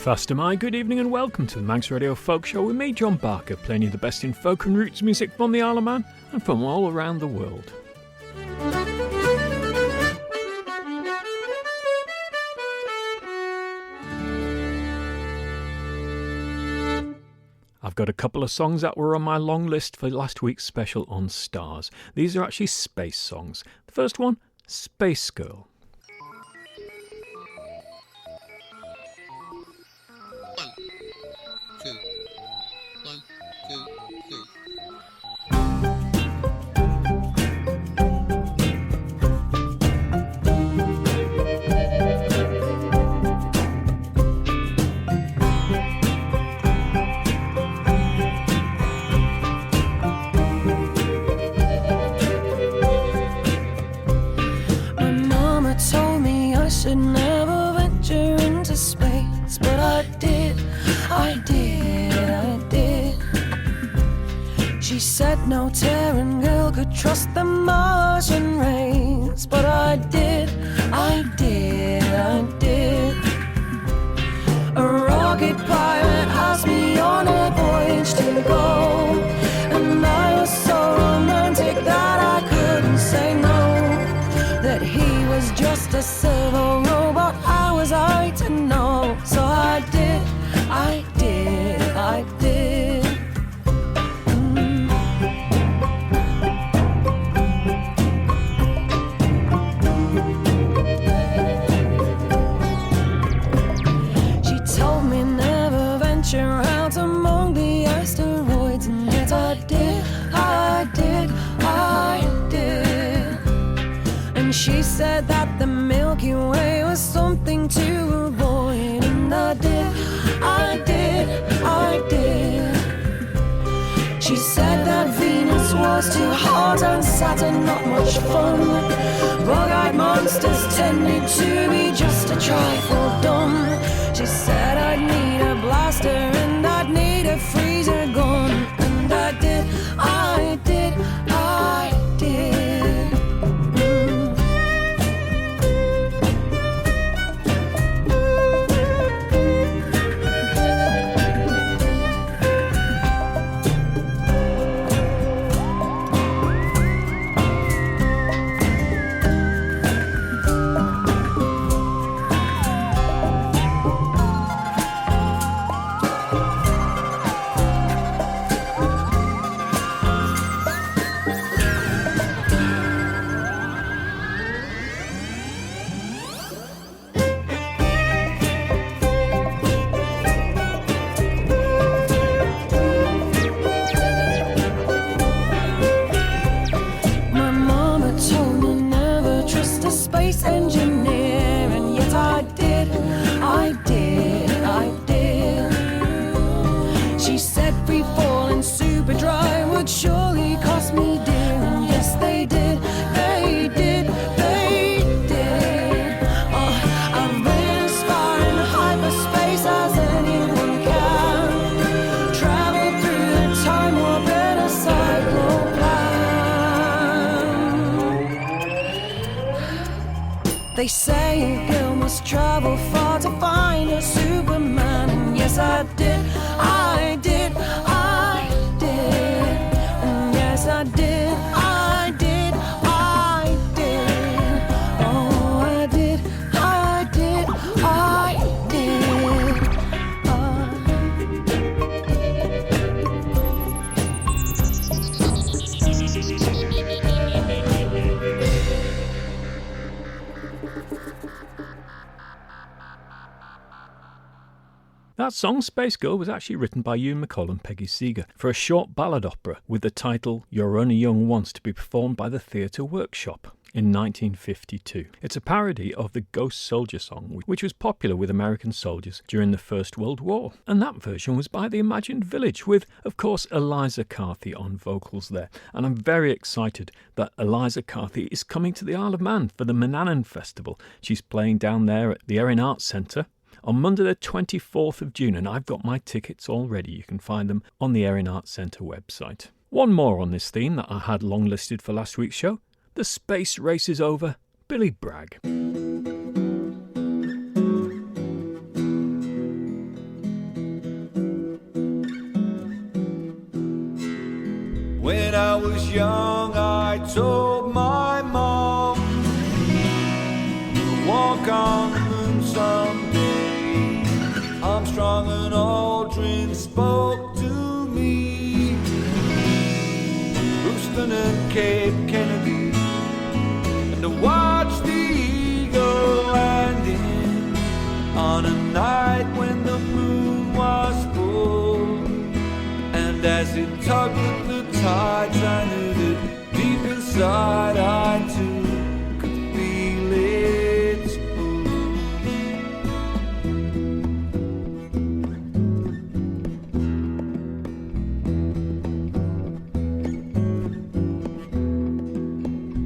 Faster my good evening and welcome to the Manx Radio Folk Show with me, John Barker, playing you the best in folk and roots music from the Isle of Man and from all around the world. I've got a couple of songs that were on my long list for last week's special on Stars. These are actually space songs. The first one, Space Girl. Should never venture into space, but I did. She said no Terran girl could trust the Martian race, but I did. A rocket pilot asked me on a voyage to go, and I was so romantic that I couldn't say no. That he was just a servo robot, how was I to know? So I did. She told me never venture out among the asteroids, and yet I did. She said that the Milky Way was something to avoid, and I did. She said that Venus was too hot and Saturn not much fun. Bug-eyed monsters tended to be just a trifle dumb. She said I'd need a blaster and I'd need a freezer gun, and I did. They say a girl must travel far to find a Superman, and yes I did. And yes I did. Oh, I did. That song, Space Girl, was actually written by Ewan MacColl and Peggy Seeger for a short ballad opera with the title You're Only Young Once, to be performed by the Theatre Workshop in 1952. It's a parody of the Ghost Soldier song, which was popular with American soldiers during the First World War. And that version was by the Imagined Village, with, of course, Eliza Carthy on vocals there. And I'm very excited that Eliza Carthy is coming to the Isle of Man for the Manannan Festival. She's playing down there at the Erin Arts Centre on Monday the 24th of June, and I've got my tickets already. You can find them on the Erin Arts Centre website. One more on this theme that I had long listed for last week's show. The space race is over. Billy Bragg. young, I told my mom we'll walk on the moon someday. Armstrong and Aldrin spoke to me. Houston and Cape Kennedy, and to watch the Eagle landing on a night when the moon was full. And as it tugged at the tides, I knew that deep inside I too could feel its pull.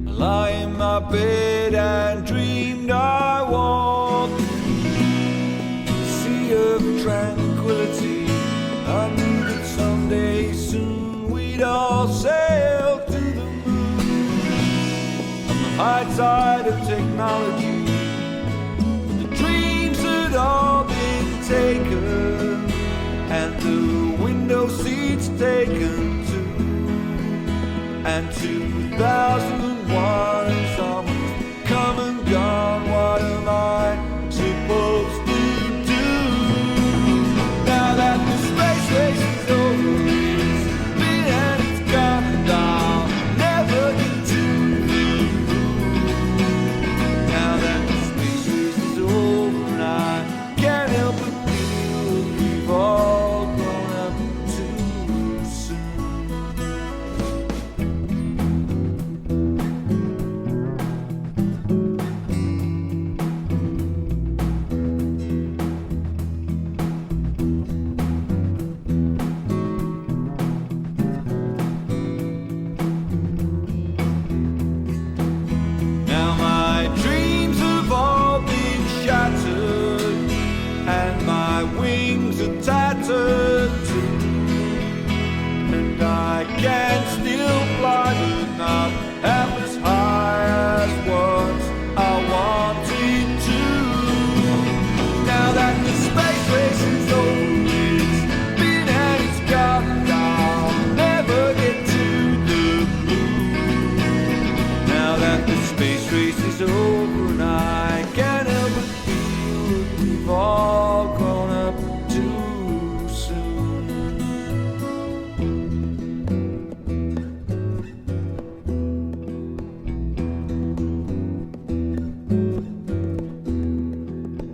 I lie in my bed and dreamed I walked a sea of tranquility. I knew that someday soon we'd all sail to the moon on the high tide of technology. The dreams had all been taken and the window seats taken too. And 2001 is almost come and gone. What am I supposed to do now that the space race is over? It's been and it's gone, and I'll never get to the moon. Now that the space race is over, and I can't help but feel we've all grown up too soon. Now my dreams have all been shattered and my wings are tattered too. And I can still fly but not half as high as once I wanted to. Now that the space race is over, it's been and it's gone, and I'll never get to the moon. Now that the space race is over, and I can't help but feel that we've all grown up too soon.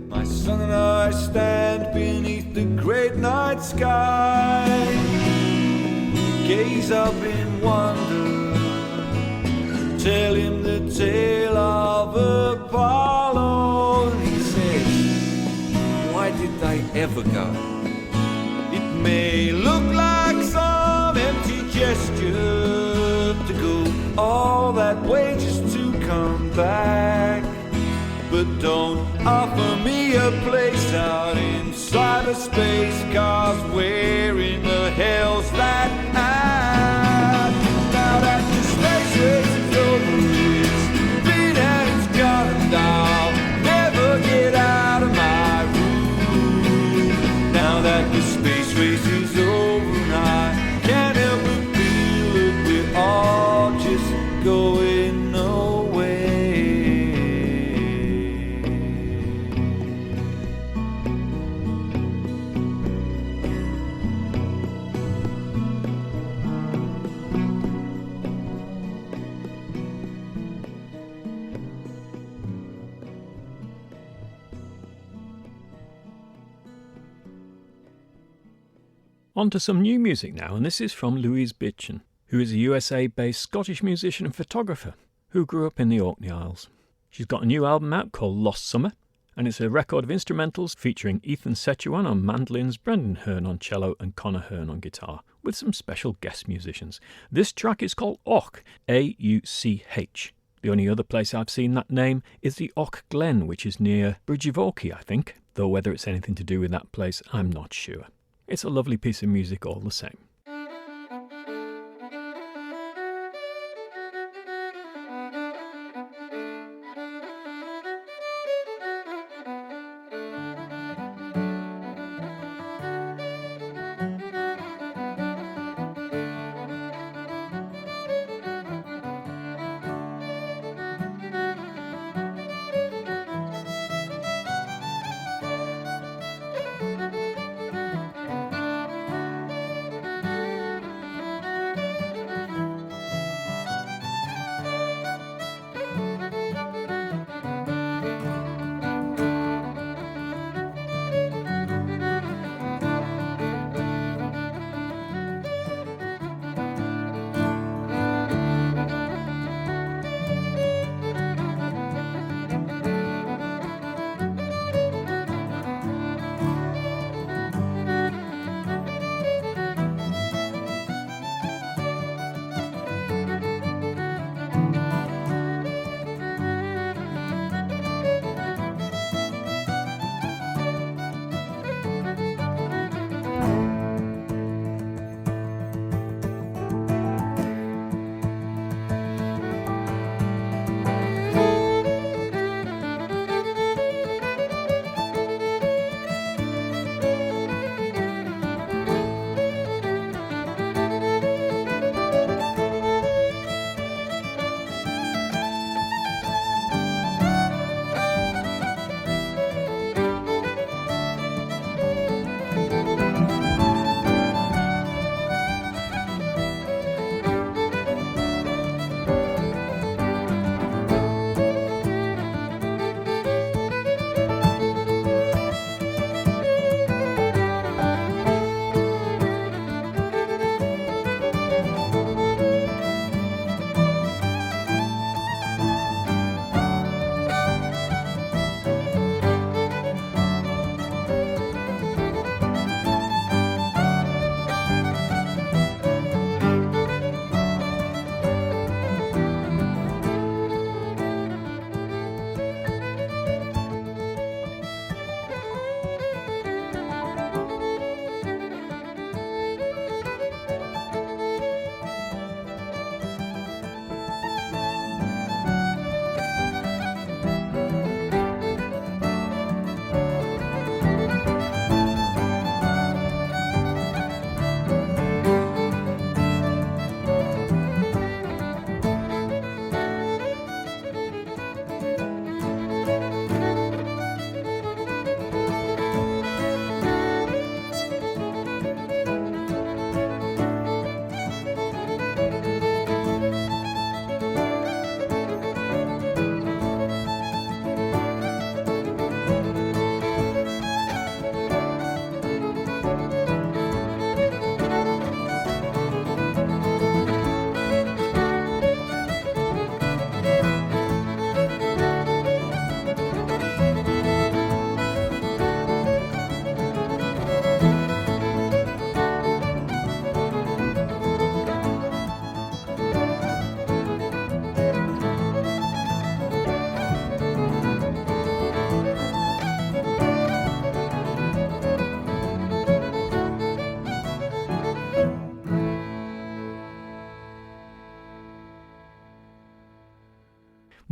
My son and I stand beneath the great night sky, gaze up in wonder, tell him the tale of Apollo. And he says, why did they ever go? It may look like some empty gesture to go all that way just to come back, but don't offer me a place out in cyberspace, 'cause where in the hell's that at? Now that the space race is over, it's been and it's gone, and I'll never get out of my room. Now that the space race is over, and I can't help but feel that we're all just going nowhere. On to some new music now, and this is from Louise Bitchen, who is a USA-based Scottish musician and photographer who grew up in the Orkney Isles. She's got a new album out called Lost Summer, and it's a record of instrumentals featuring Ethan Sechuan on mandolins, Brendan Hearn on cello and Connor Hearn on guitar, with some special guest musicians. This track is called Och, A-U-C-H. The only other place I've seen that name is the Och Glen, which is near Bridgevorkey, I think, though whether it's anything to do with that place, I'm not sure. It's a lovely piece of music all the same.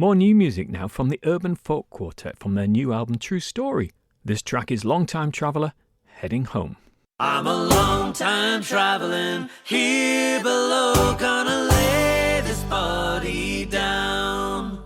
More new music now from the Urban Folk Quartet from their new album True Story. This track is Long Time Traveller, Heading Home. I'm a long time traveling here below, gonna lay this body down.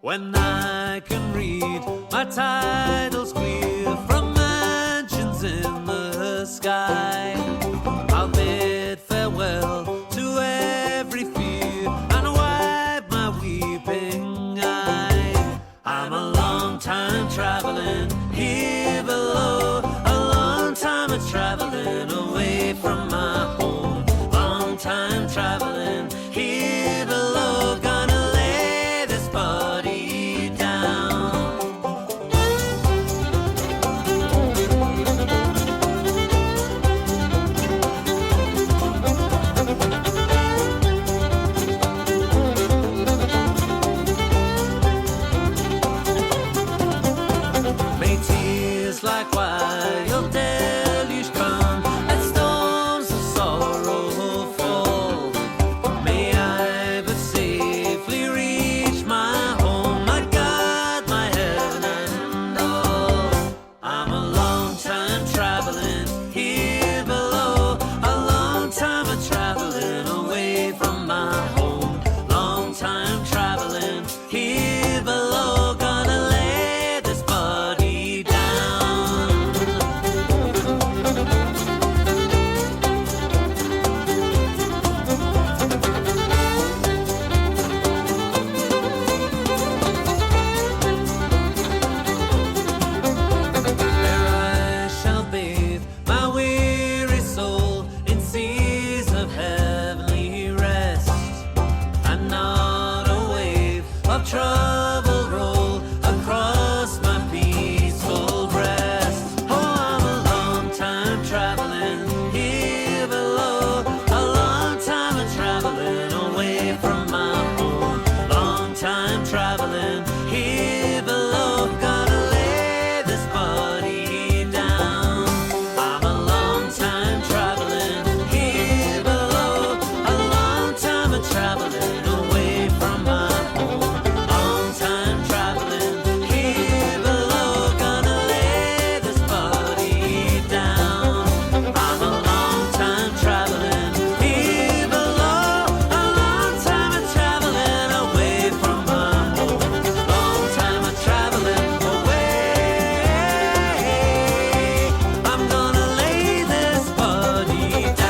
When I can read my titles clear from mansions in the sky, I'll bid farewell to every fear and wipe my weeping eye. I'm a long time traveling here below, a long time a traveling away from my home, long time traveling here below, gonna lay this body down. May tears like wild deluge come, and storms of sorrow fall. May I but safely reach my home, my God, my heaven and all. I'm a long time traveling here below, a long time a traveling away from my home, long time traveling here below, gonna lay this body down. There I shall bathe my weary soul in seas of heavenly rest, and not a wave of trouble roll across my peaceful breast. Oh, I'm a long time traveling here below, a long time a traveling away from my home, long time traveling here below, gonna lay this body down. I'm a long time traveling here below, a long time a traveling away from my home, long time traveling here below, gonna lay this body down. I'm a long time traveling here below, a long time a traveling away from my home, long time a traveling away. I'm gonna lay this body down.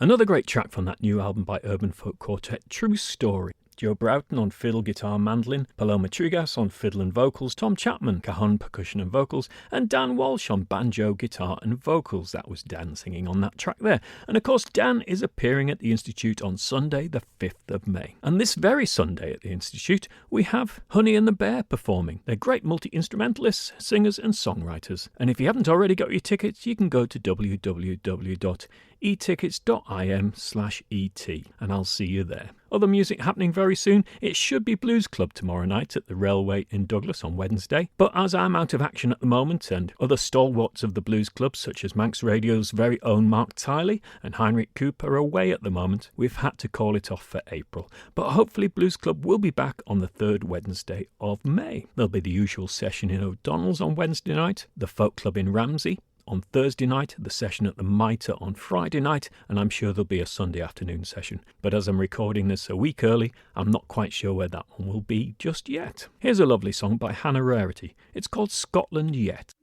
Another great track from that new album by Urban Folk Quartet, True Story. Joe Broughton on fiddle, guitar, mandolin, Paloma Trigas on fiddle and vocals, Tom Chapman, cajon, percussion and vocals, and Dan Walsh on banjo, guitar and vocals. That was Dan singing on that track there. And of course, Dan is appearing at the Institute on Sunday, the 5th of May. And this very Sunday at the Institute, we have Honey and the Bear performing. They're great multi-instrumentalists, singers and songwriters. And if you haven't already got your tickets, you can go to www.etickets.im/et and I'll see you there. Other music happening very soon. It should be Blues Club tomorrow night at the Railway in Douglas on Wednesday. But as I'm out of action at the moment and other stalwarts of the Blues Club such as Manx Radio's very own Mark Tiley and Heinrich Koop are away at the moment, we've had to call it off for April. But hopefully Blues Club will be back on the 3rd Wednesday of May. There'll be the usual session in O'Donnell's on Wednesday night, the Folk Club in Ramsey on Thursday night, the session at the Mitre on Friday night, and I'm sure there'll be a Sunday afternoon session. But as I'm recording this a week early, I'm not quite sure where that one will be just yet. Here's a lovely song by Hannah Rarity. It's called Scotland Yet.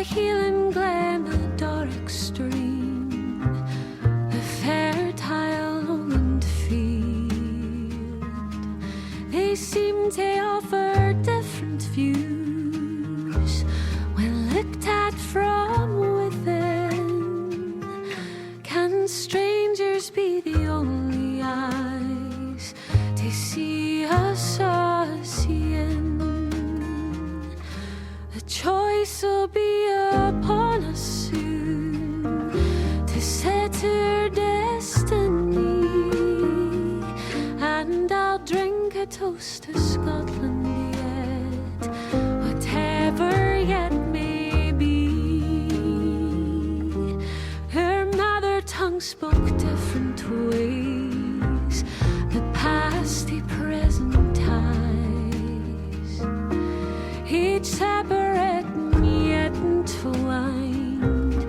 Healing glen, the Doric stream, the fertile lowland field. choice will be upon us soon to set her destiny, and I'll drink a toast to Scotland yet, whatever yet may be. Her mother tongue spoke different ways, the past, the present ties, each separate and yet entwined,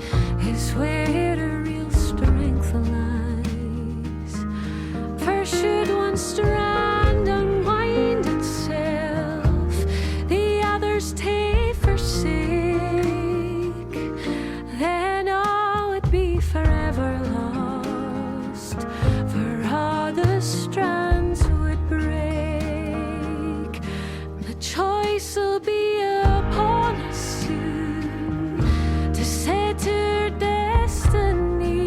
is where the real strength lies. For should one strand unwind itself, the others take forsake, then all would be forever lost, for all the strands would break. The choice will be upon us soon to set her destiny,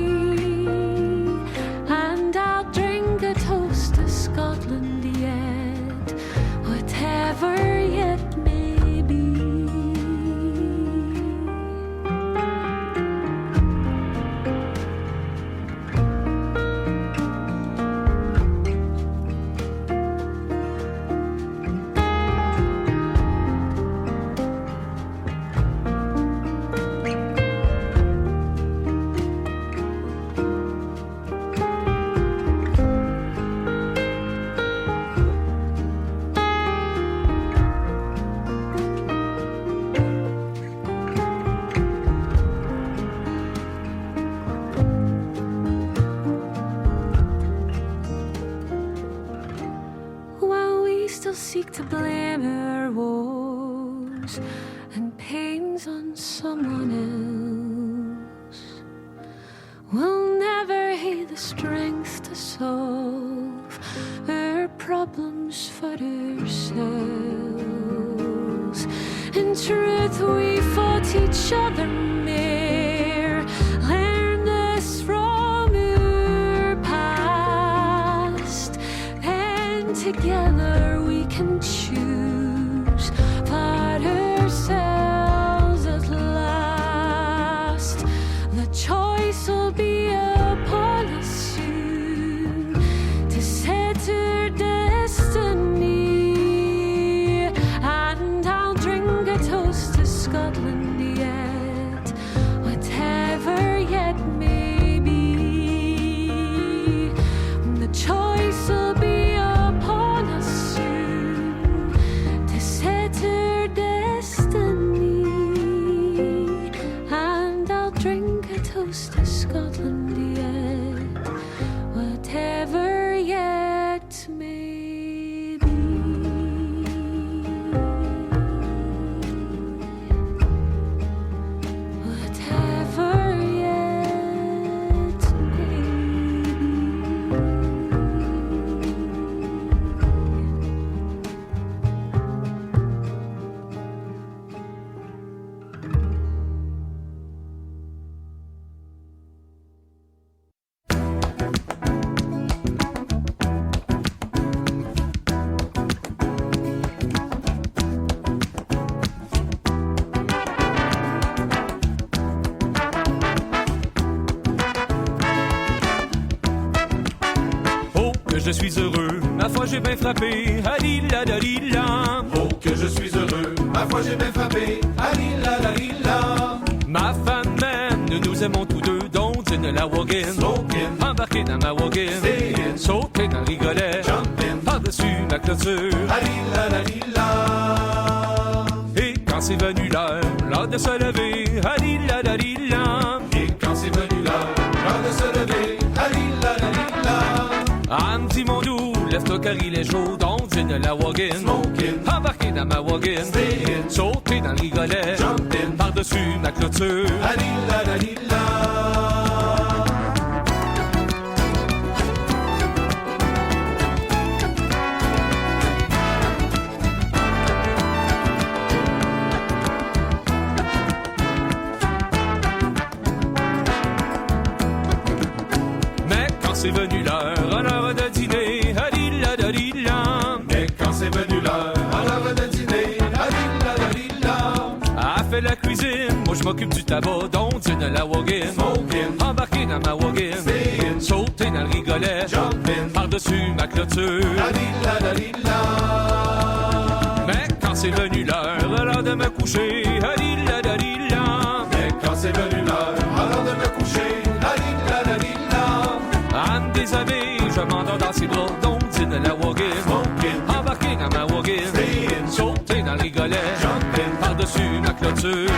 and I'll drink a toast to Scotland yet, whatever yet may be. While we still seek to blame our woes and pains on someone else, we'll never have the strength to solve our problems for ourselves. In truth, we fought each other mere, learn this from our past, and together we can choose for ourselves at last. The choice will be upon us soon to set her destiny, and I'll drink a toast to Scotland yet, whatever yet may be. The choice will be upon us soon to set her destiny, and I'll drink a toast to Scotland yet, whatever yet may be. Whatever yet may Oh, que je suis heureux, ma foi j'ai bien frappé, alila dalila. Oh, que je suis heureux, ma foi j'ai bien frappé, alila dalila. Ma femme même, nous aimons tous deux, donc je ne la wagon. Smoking, Embarqué dans ma wagon, Staying. sauté dans le rigolet, jumping, par-dessus ma clôture. alila dalila. Et quand c'est venu l'heure de se lever, alila dalila. Et quand c'est venu l'heure de se lever, alila dalila. Ah, me dit mon doux, lève-toi car il est chaud, donc je ne la wagon. Smoking, Embarqué dans ma wagon, Staying. sauté dans le rigolet, jumping, par-dessus ma clôture. alila dalila. Mais quand c'est venu l'heure de dîner, alila dalila. Mais quand c'est venu l'heure de dîner, alila dalila. fait la cuisine, moi je m'occupe du tabac, donc dîne la wagon. Smoking, embarqué dans ma wagon, stayin', sauter dans le rigolet, jumpin', par-dessus ma clôture. Mais quand c'est venu l'heure de me coucher, mais quand c'est venu l'heure de me coucher, à me déshabiller, je m'endors dans ses bras, donc dîne la wagon. Smoking, embarqué dans ma wagon, stayin', sauter dans le rigolet, jumpin', par-dessus ma clôture.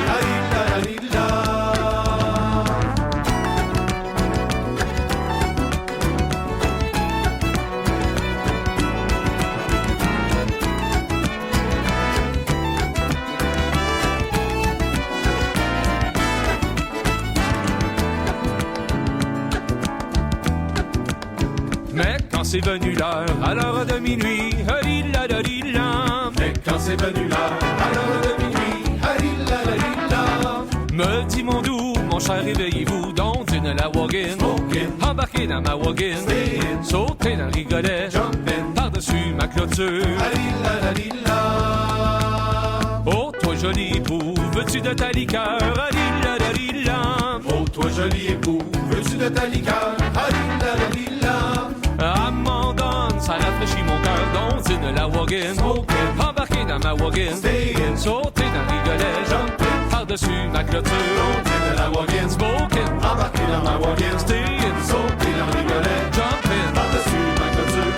Mais quand c'est venu l'heure, à l'heure de minuit, mais quand c'est venu l'heure, à l'heure de minuit, me dit mon doux, mon cher, réveillez-vous, donc dîne la wagon, smoking, embarqué dans ma wagon, stayin', sauter dans le rigolet, jumpin', par-dessus ma clôture. Oh, toi joli époux, veux-tu de ta liqueur? Oh, toi joli époux, veux-tu de ta liqueur? Ah, m'en donne, ça rafraîchit mon cœur, donc dîne la wagon, smoking, embarqué dans ma wagon, stayin', sauter dans le rigolet, jumpin', par-dessus ma clôture. Donc dîne la wagon, smoking, embarqué dans ma wagon, stayin', sauter dans le rigolet, jumpin', par-dessus ma clôture.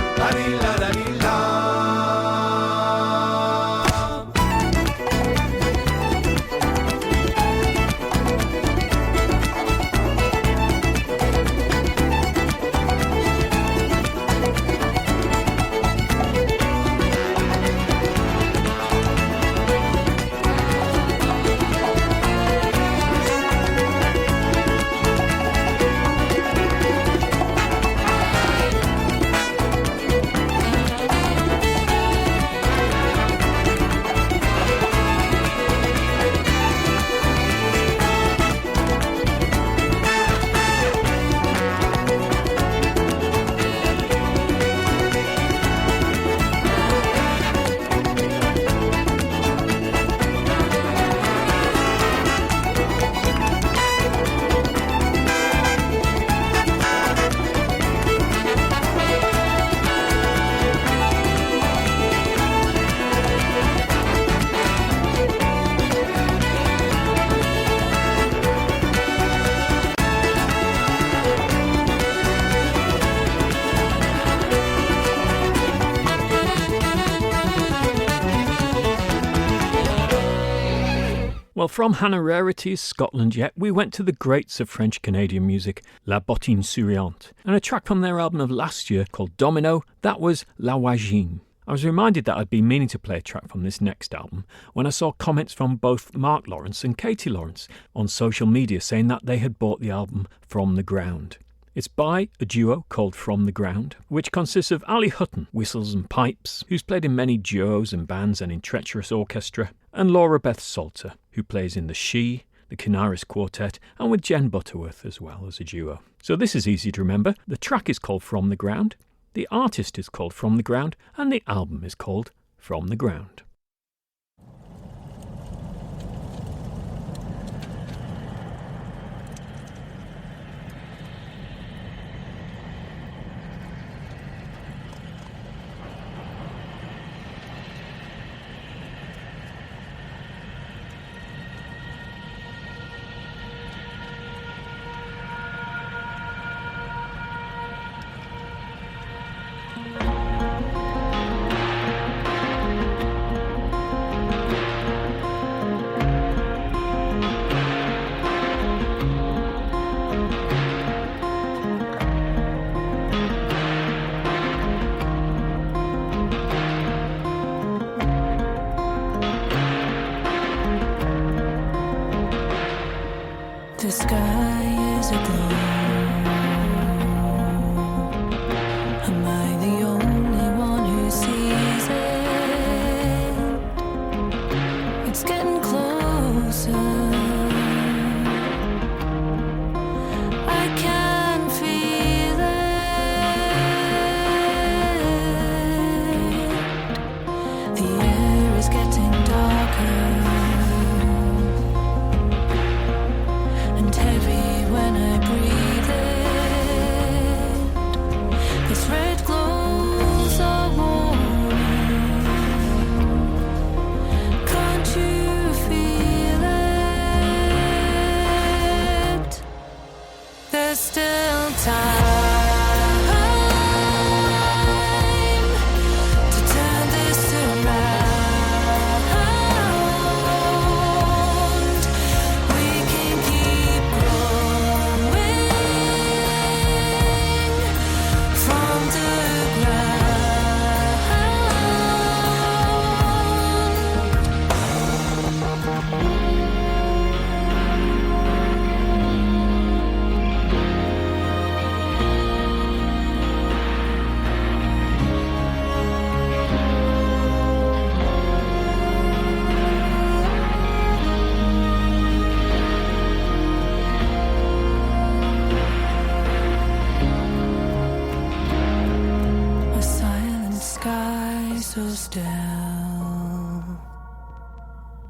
Well, from Hannah Rarities, Scotland yet, we went to the greats of French-Canadian music, La Bottine Souriante, and a track from their album of last year called Domino, that was La Wagine. I was reminded that I'd been meaning to play a track from this next album when I saw comments from both Mark Lawrence and Katie Lawrence on social media saying that they had bought the album From the Ground. It's by a duo called From the Ground, which consists of Ali Hutton, whistles and pipes, who's played in many duos and bands and in Treacherous Orchestra, and Laura Beth Salter, who plays in the She, the Canaris Quartet, and with Jen Butterworth as well as a duo. So this is easy to remember. The track is called From the Ground, the artist is called From the Ground, and the album is called From the Ground. The sky is aglow. Am I the only one who sees it? It's getting closer. I can feel it. The air is getting darker.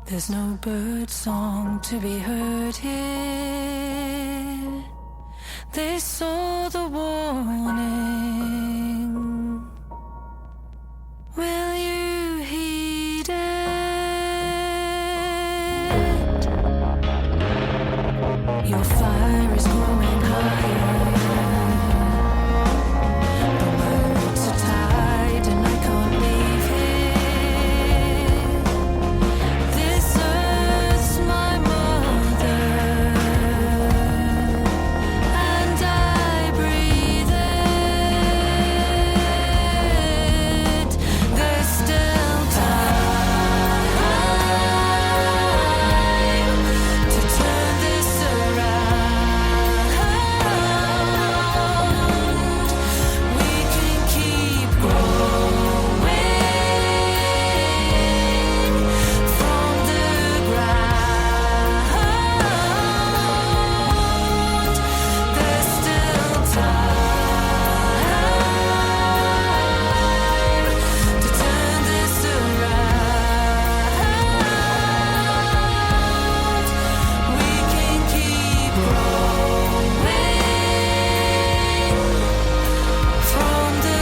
There's no bird song to be heard here. They saw the warning. Will you heed it? Your fire is growing higher. The words are tied and I can't leave here. This earth's my mother, and I breathe it. There's still time to turn this around. We can keep growing from the ground. There's still time to turn this around. We can keep growing from the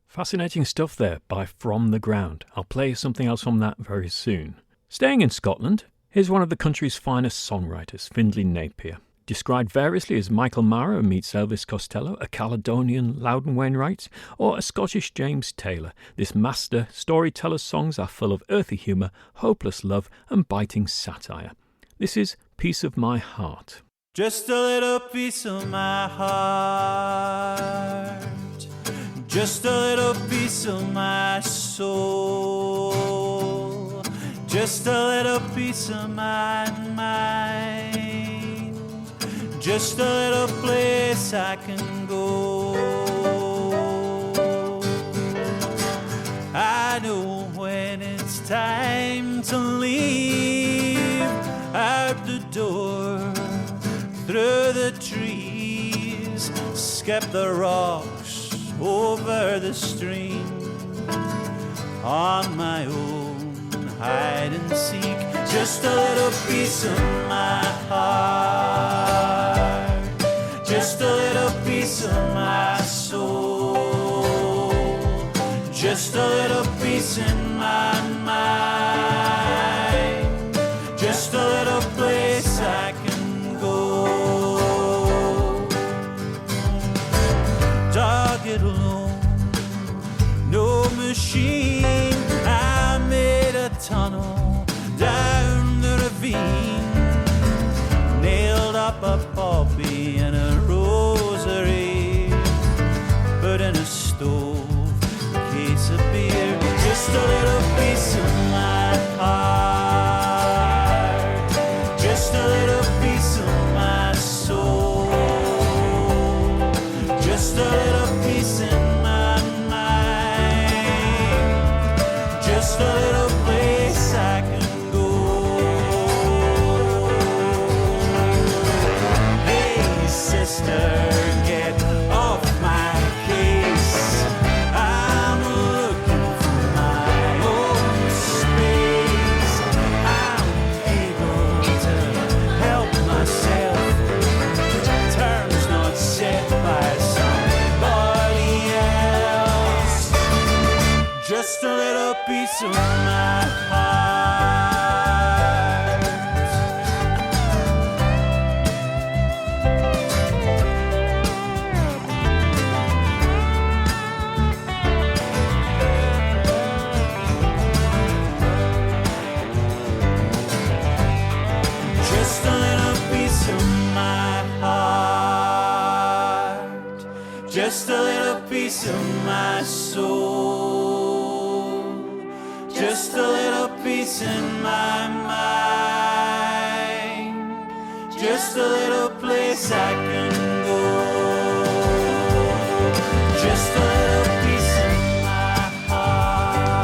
Fascinating stuff there by From the Ground. I'll play something else from that very soon. Staying in Scotland, here's one of the country's finest songwriters, Findlay Napier. Described variously as Michael Mara meets Elvis Costello, a Caledonian Loudon Wainwright, or a Scottish James Taylor, this master storyteller's songs are full of earthy humour, hopeless love and biting satire. This is Piece of My Heart. Just a little piece of my heart, just a little piece of my soul, just a little piece of my mind, just a little place I can go. I know when it's time to leave out the door, through the trees, skip the rocks over the stream, on my own hide and seek, just a little piece of my heart, just a little piece of my soul, just a little piece in my mind, just a little place I can go. Target alone, no machine, I made a tunnel down the ravine, nailed up a poppy and a rosary, put in a stove, a case of beer, just a little piece of my heart, just a little piece of my soul, just a little piece in my mind, just a little place I can go. Hey sister, get off my case, I'm looking for my own space, I'm able to help myself, terms not set by somebody else, just a little piece of my heart. just a little piece of my soul, just a little piece in my mind, just a little place I can go, just a little piece in my heart,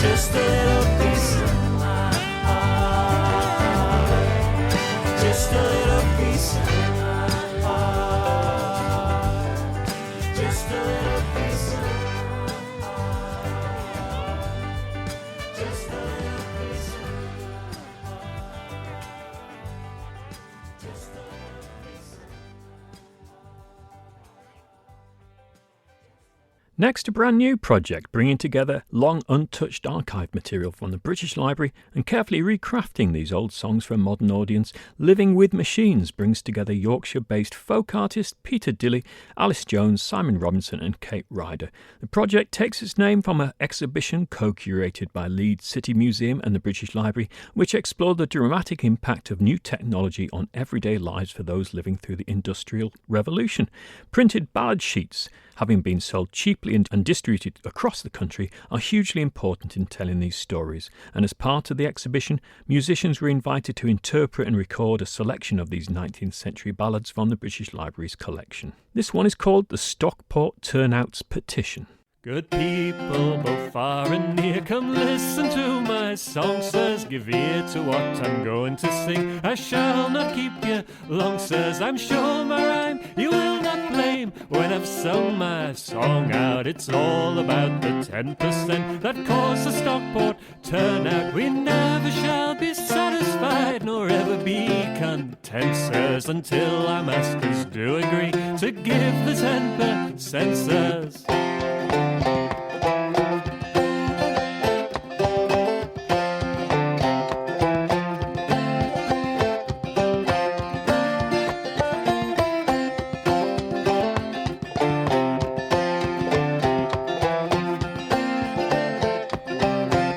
just a little piece in my heart, just a little piece in my heart, just a little piece in my heart, just a little piece in my heart, just a little piece in my Next, a brand new project bringing together long untouched archive material from the British Library and carefully recrafting these old songs for a modern audience. Living with Machines brings together Yorkshire-based folk artists Peter Dilley, Alice Jones, Simon Robinson and Kate Ryder. The project takes its name from an exhibition co-curated by Leeds City Museum and the British Library, which explored the dramatic impact of new technology on everyday lives for those living through the Industrial Revolution. Printed ballad sheets, having been sold cheaply and distributed across the country, are hugely important in telling these stories, and as part of the exhibition, musicians were invited to interpret and record a selection of these 19th century ballads from the British Library's collection. This one is called the Stockport Turnouts Petition. Good people, both far and near, come listen to my song, sirs. Give ear to what I'm going to sing. I shall not keep you long, sirs. I'm sure my rhyme you will not blame. When I've sung my song out, it's all about the 10% that cause the Stockport turnout. We never shall be satisfied, nor ever be content, sirs, until our masters do agree to give the 10%, sirs.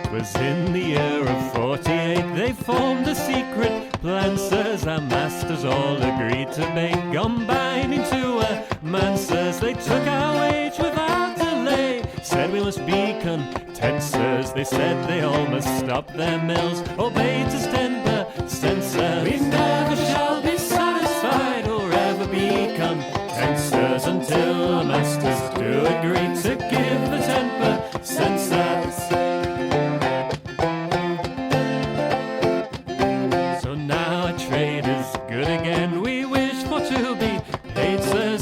'Twas in the year of 48 they formed a secret plan, sirs. Our masters all agreed to make combining to a man, sirs. They took our wage without delay, said we must be content, sirs. They said they all must stop their mills, obeyed us 10%, sirs. We never shall be satisfied or ever be content, sirs, until our masters do agree to give the 10%, sirs.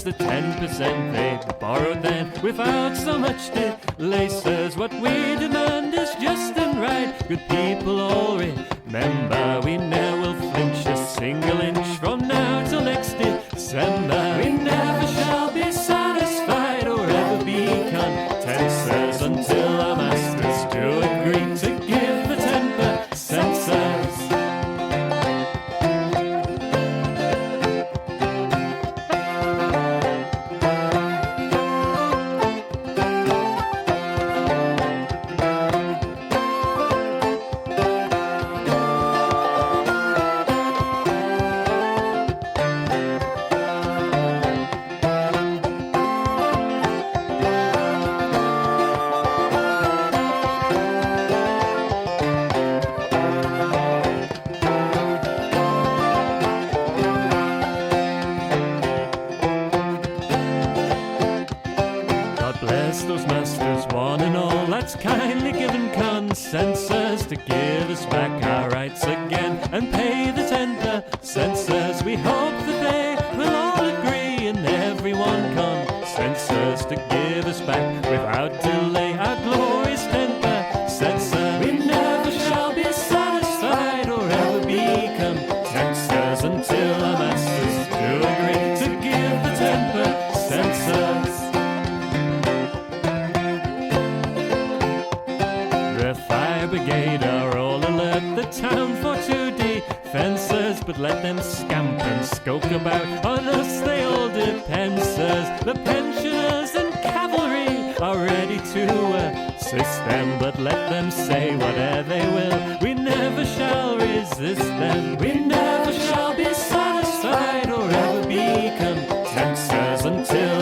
The 10% they borrowed then, without so much delay, sirs. What we demand is just and right. Good people all remember, we never will flinch a single inch from now till next December. We never shall be satisfied or ever be content, sirs, until our masters do agree to give the 10%, sirs. Those masters, one and all, that's kindly given consensus to give us back our rights again and pay the 10%, sirs. We hope that they will all agree and everyone consensus to give us back without delay our glorious 10%, sirs. We never shall be satisfied or ever be content, sirs, until our masters do agree to give the 10%, sirs. The fire brigade are all alert, the town for two defences, but let them scamp and skulk about, on us they all depend, sirs. The pensioners and cavalry are ready to assist them, but let them say whatever they will, we never shall resist them. We never shall be satisfied or ever be content, sirs, until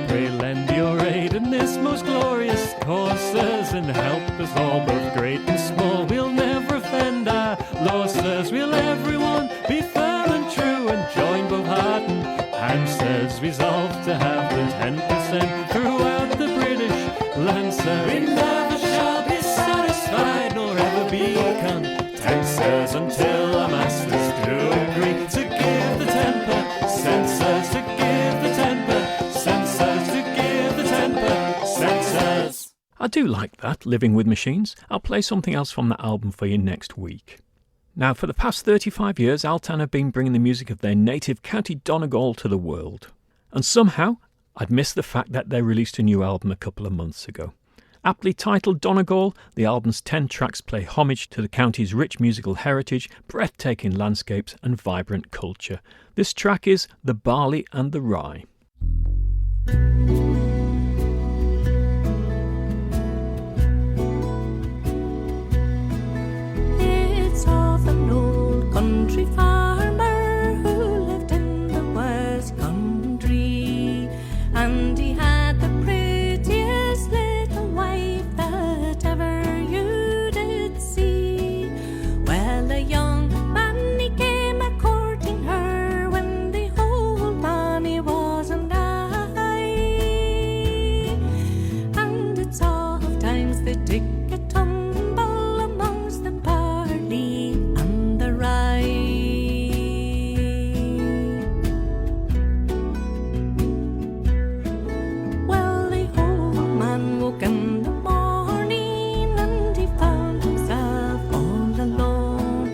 Pray lend your aid in this most glorious causes, and help us all, both great and small. We'll never offend our losses. We'll everyone be firm and true, and join both heart and hand, sirs. Resolve to have the 10% throughout the British land, sir. We never shall be satisfied, nor ever be content, sirs, until our masters do agree to give the 10%, sirs, to give the 10%, sirs, to give the 10%, sirs. I do like that, Living with Machines. I'll play something else from that album for you next week. Now, for the past 35 years, Altan have been bringing the music of their native County Donegal to the world. And somehow, I'd missed the fact that they released a new album a couple of months ago. Aptly titled Donegal, the album's 10 tracks play homage to the county's rich musical heritage, breathtaking landscapes and vibrant culture. This track is The Barley and the Rye. It's of an old country farmer who lived in the West Country, and he had the prettiest little wife that ever you did see. Well, a young man he came a courting her when the old man he wasn't I, and it's oft times they dig a tumble amongst the barley and the rye. Well, the old man woke in the morning and he found himself all alone,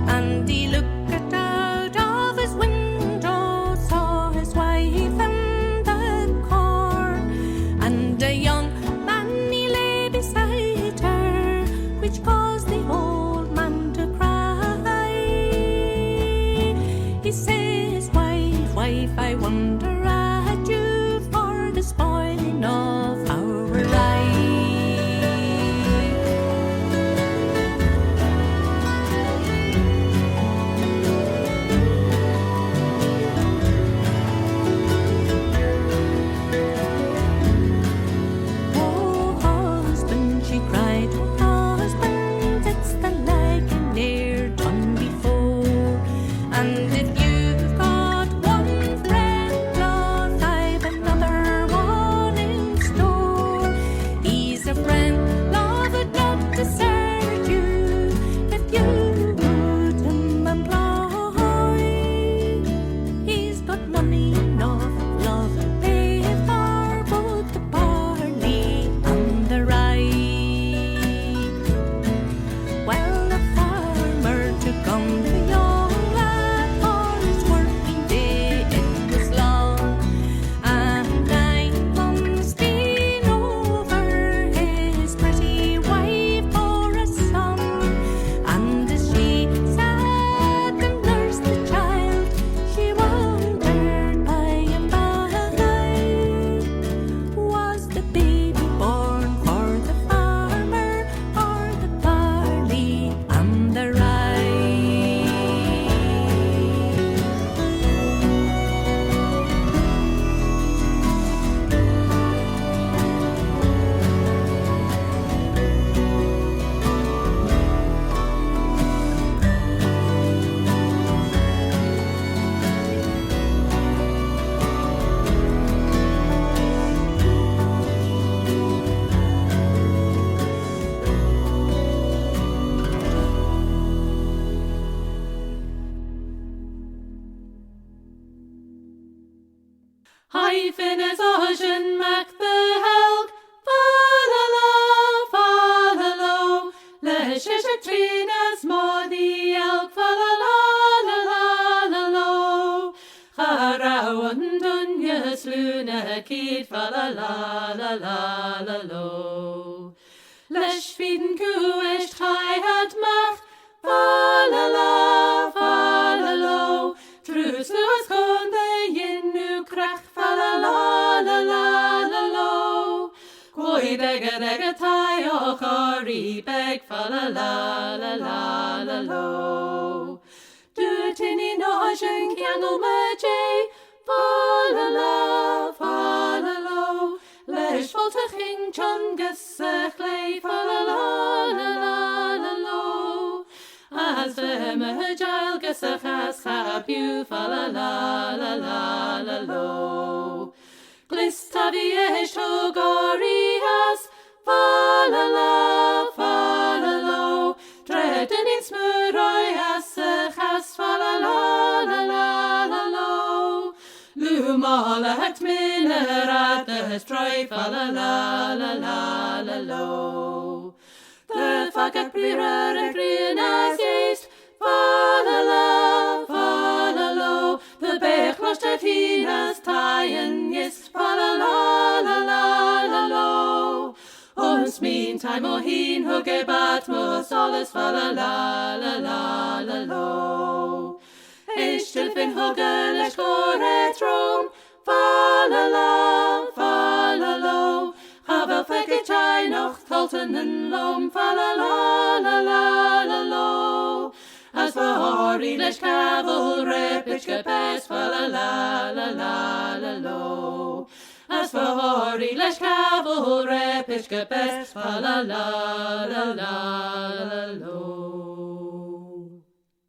and he looked out of his window, saw his wife in the corn, and a young man he lay beside her, which caused the old man to cry. He says, wife, wife, I wonder at you for the spoiling of our life. Oh, husband, she cried, oh, husband, it's the like I ne'er done before. And if you've got one friend, love, I've another one in store. He's a friend, love, would not desert you if you would him employ. He's got money enough, love, to pay for both the barley and the rye. Well, the farmer took on the young lad for his working day, it was long, and 9 months been over, his pretty wife bore a son, and as she sat and nursed the child, she wondered by and by, was the baby born for the farmer or the barley and the rye? Hyphen is ocean mac the helg, follow, le shishak trinas mo the elk, follow, Harawan dunya sluna kid, follow, Lesh feeden kuesh high hat mach, follow, True sluas kon the yinu krach, follow, Koi dega tai o kori beg, follow, Du tinny notion candle maje, follow, Ring chungus a chlei fa la la la la la lo. As them a jail gus a chas chabu fa la la la la la lo. Glistavi to gorias fa la lo. Dreading in smuroi as a chas fa la la lo. Lumala het minnerat the strife fa la lo. The faggot breeder and green as east fa la lo. The bech lost at hinas tyen yist fa la lo. Ons meantime o hin hugge bat mos alles fa la lo. Ich still fin hugge lesh gore throne fa la lo. Havel feke chai noch tolten en lom fa la lo. As for hori lesh cavel repich gepes fa la lo. As for hori lesh cavel repich gepes fa la lo.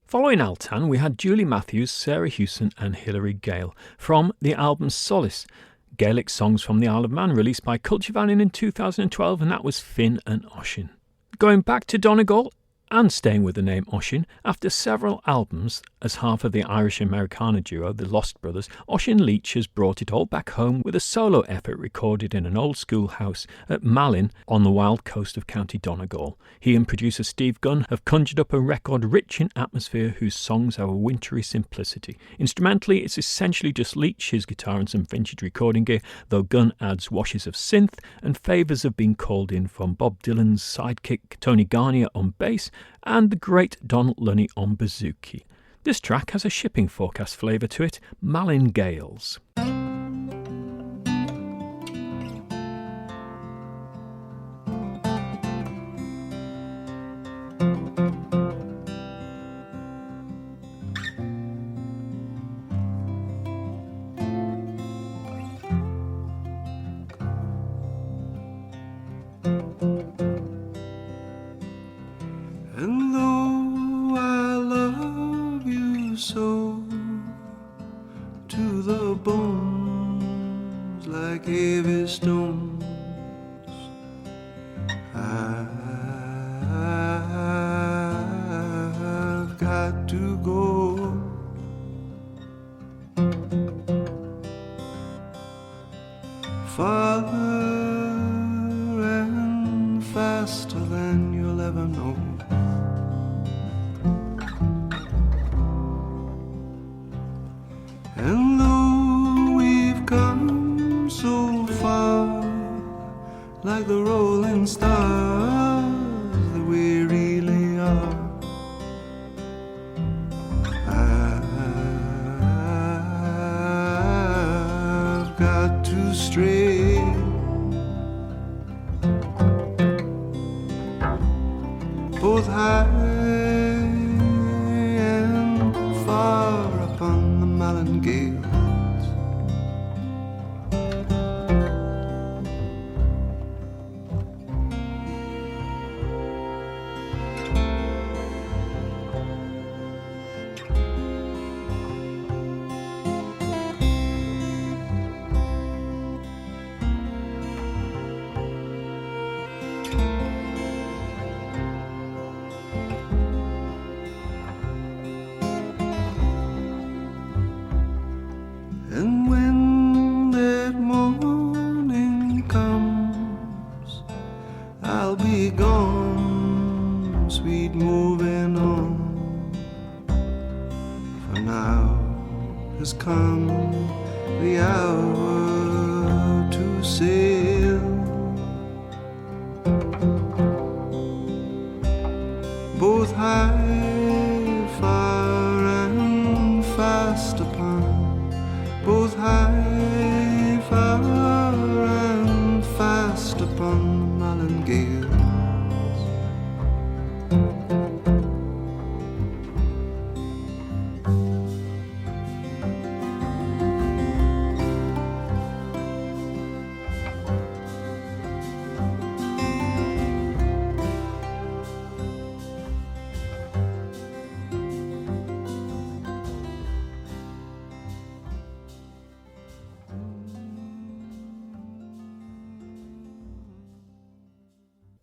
Following Altan, we had Julie Matthews, Sarah Hewson and Hilary Gale from the album Solace, Gaelic songs from the Isle of Man, released by Culture Vannin in 2012, and that was Finn and Oisin. Going back to Donegal and staying with the name Oisin, after several albums as half of the Irish-Americana duo, the Lost Brothers, Oisin Leach has brought it all back home with a solo effort recorded in an old-school house at Malin on the wild coast of County Donegal. He and producer Steve Gunn have conjured up a record rich in atmosphere whose songs have a wintry simplicity. Instrumentally, it's essentially just Leach, his guitar and some vintage recording gear, though Gunn adds washes of synth and favours have been called in from Bob Dylan's sidekick Tony Garnier on bass and the great Donald Lunny on bouzouki. This track has a shipping forecast flavour to it, Malin Gales. And though I love you so, to the bones like heavy stones, I've got to go. Farther and faster than you'll ever know. And though we've come so far, like the rolling stars that we really are, I've got to stray. Both high and far upon the Malin Gales.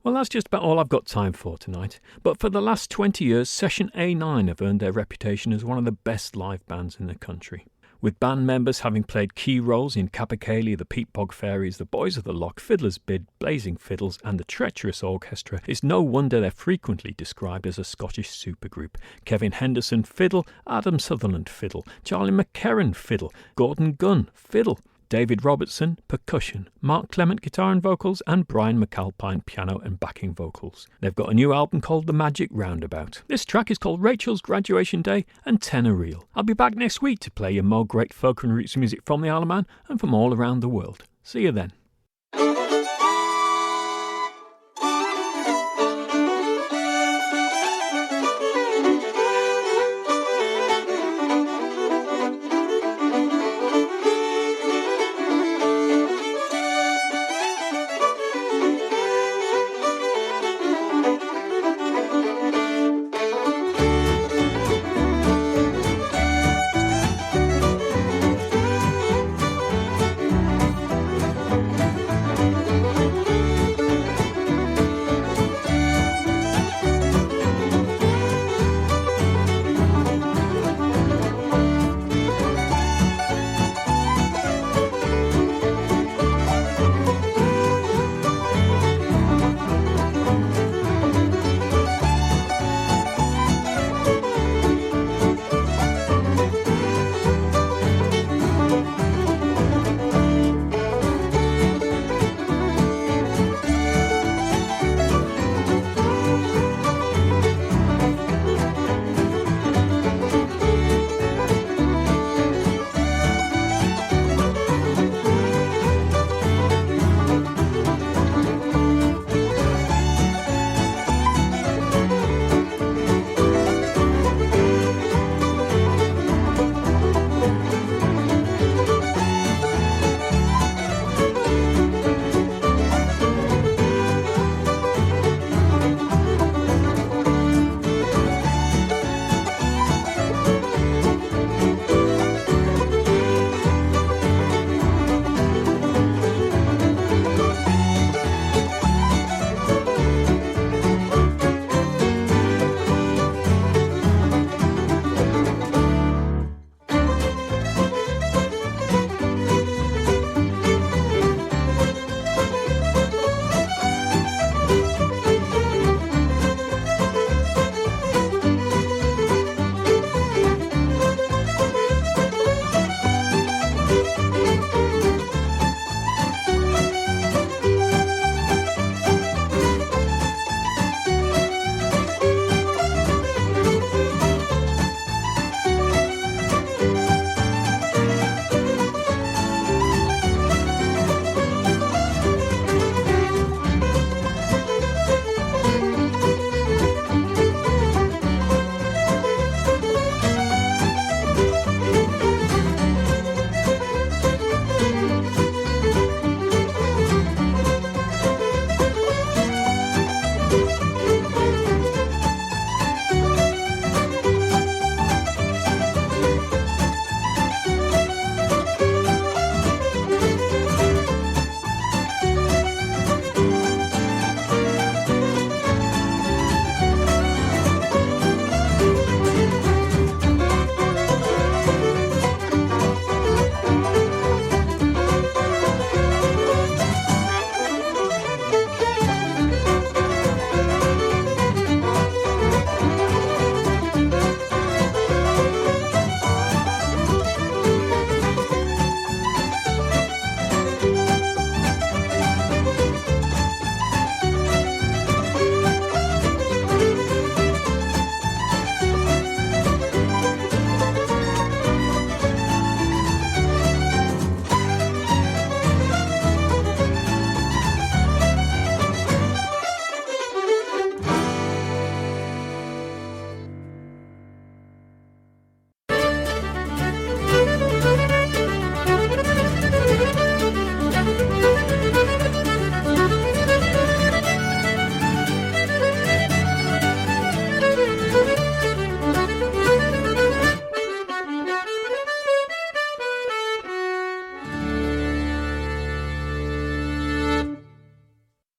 Well, that's just about all I've got time for tonight. But for the last 20 years, Session A9 have earned their reputation as one of the best live bands in the country. With band members having played key roles in Capercaillie, the Peat Bog Fairies, the Boys of the Loch, Fiddler's Bid, Blazing Fiddles and the Treacherous Orchestra, it's no wonder they're frequently described as a Scottish supergroup. Kevin Henderson, fiddle; Adam Sutherland, fiddle; Charlie McKerran, fiddle; Gordon Gunn, fiddle; David Robertson, percussion; Mark Clement, guitar and vocals; and Brian McAlpine, piano and backing vocals. They've got a new album called The Magic Roundabout. This track is called Rachel's Graduation Day and Tenor Reel. I'll be back next week to play you more great folk and roots music from the Isle of Man and from all around the world. See you then.